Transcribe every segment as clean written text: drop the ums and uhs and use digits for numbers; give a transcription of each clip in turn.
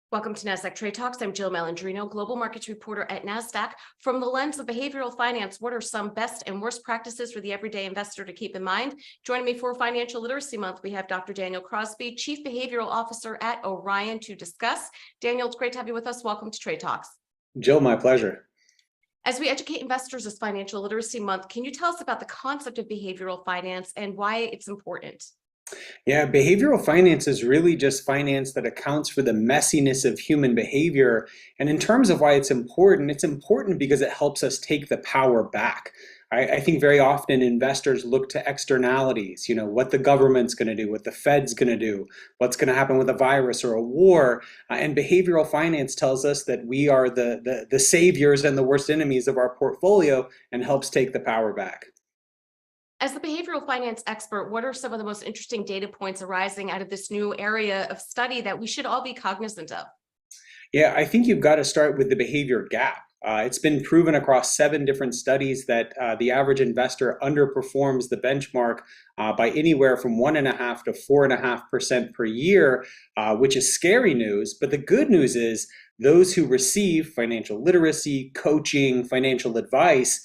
Welcome to Nasdaq TradeTalks. I'm Jill Malandrino, global markets reporter at Nasdaq. From the lens of behavioral finance, what are some best and worst practices for the everyday investor to keep in mind? Joining me for Financial Literacy Month, we have Dr. Daniel Crosby, Chief Behavioral Officer at Orion, to discuss. Daniel, it's great to have you with us. Welcome to Trade Talks. Jill, my pleasure. As we educate investors this Financial Literacy Month, can you tell us about the concept of behavioral finance and why it's important? Yeah, behavioral finance is really just finance that accounts for the messiness of human behavior. And in terms of why it's important because it helps us take the power back. I think very often investors look to externalities, what the government's going to do, what the Fed's going to do, what's going to happen with a virus or a war. And behavioral finance tells us that we are the saviors and the worst enemies of our portfolio and helps take the power back. As the behavioral finance expert, what are some of the most interesting data points arising out of this new area of study that we should all be cognizant of? Yeah, I think you've got to start with the behavior gap. It's been proven across 7 different studies that the average investor underperforms the benchmark by anywhere from 1.5 to 4.5% per year, which is scary news. But the good news is those who receive financial literacy, coaching, financial advice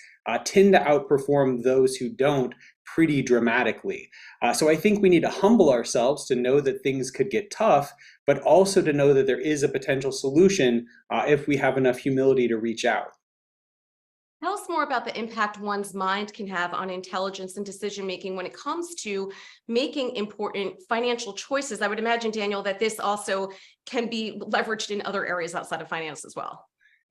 tend to outperform those who don't pretty dramatically. So I think we need to humble ourselves to know that things could get tough, but also to know that there is a potential solution if we have enough humility to reach out. Tell us more about the impact one's mind can have on intelligence and decision making when it comes to making important financial choices. I would imagine, Daniel, that this also can be leveraged in other areas outside of finance as well.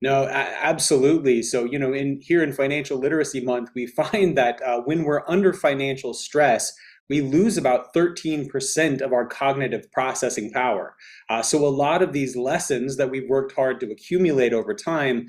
No, absolutely. So, in Financial Literacy Month, we find that when we're under financial stress, we lose about 13% of our cognitive processing power. So a lot of these lessons that we've worked hard to accumulate over time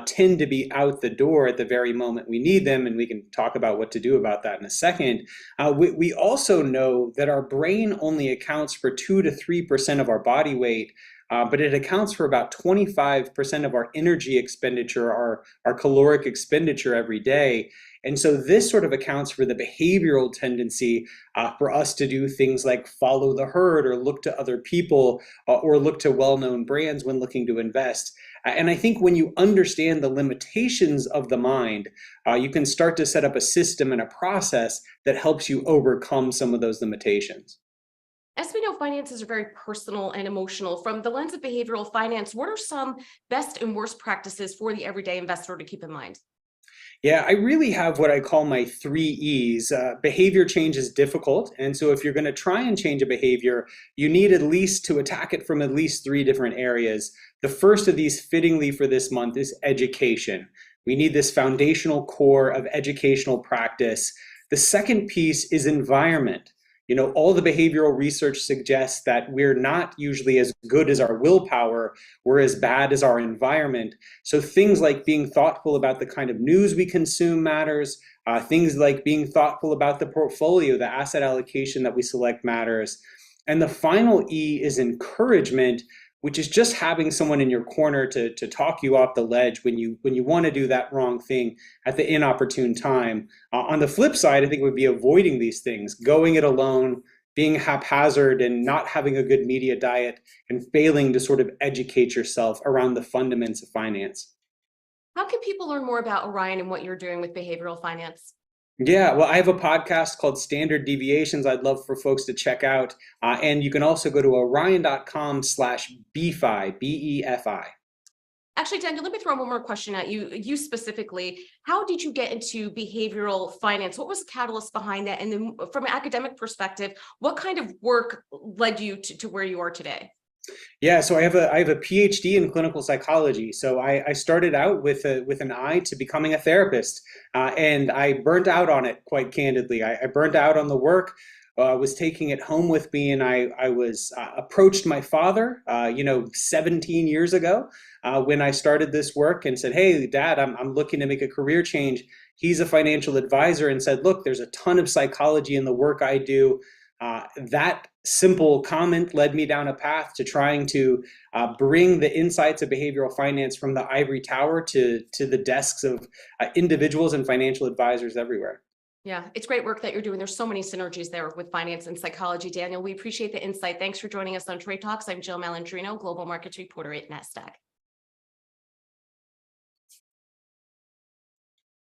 tend to be out the door at the very moment we need them, and we can talk about what to do about that in a second. We also know that our brain only accounts for 2 to 3% of our body weight, but it accounts for about 25% of our energy expenditure, our caloric expenditure every day. And so this sort of accounts for the behavioral tendency for us to do things like follow the herd or look to other people or look to well-known brands when looking to invest. And I think when you understand the limitations of the mind, you can start to set up a system and a process that helps you overcome some of those limitations. As we know, finances are very personal and emotional. From the lens of behavioral finance, what are some best and worst practices for the everyday investor to keep in mind? Yeah, I really have what I call my 3 E's. Behavior change is difficult. And so if you're going to try and change a behavior, you need at least to attack it from at least 3 different areas. The first of these, fittingly for this month, is education. We need this foundational core of educational practice. The second piece is environment. All the behavioral research suggests that we're not usually as good as our willpower, we're as bad as our environment. So things like being thoughtful about the kind of news we consume matters. Things like being thoughtful about the portfolio, the asset allocation that we select matters. And the final E is encouragement, which is just having someone in your corner to talk you off the ledge when you want to do that wrong thing at the inopportune time. On the flip side, I think would be avoiding these things, going it alone, being haphazard and not having a good media diet, and failing to sort of educate yourself around the fundamentals of finance. How can people learn more about Orion and what you're doing with behavioral finance? Yeah, well, I have a podcast called Standard Deviations I'd love for folks to check out. And you can also go to orion.com/BFI, BEFI. Actually, Daniel, let me throw one more question at you. You specifically, how did you get into behavioral finance? What was the catalyst behind that? And then from an academic perspective, what kind of work led you to where you are today? Yeah, so I have a PhD in clinical psychology. So I started out with an eye to becoming a therapist, and I burnt out on it quite candidly. I burnt out on the work. Was taking it home with me, and I was approached my father, 17 years ago, when I started this work, and said, "Hey, Dad, I'm looking to make a career change." He's a financial advisor, and said, "Look, there's a ton of psychology in the work I do." That simple comment led me down a path to trying to bring the insights of behavioral finance from the ivory tower to the desks of individuals and financial advisors everywhere. Yeah, it's great work that you're doing. There's so many synergies there with finance and psychology, Daniel. We appreciate the insight. Thanks for joining us on Trade Talks. I'm Jill Malandrino, Global Markets Reporter at Nasdaq.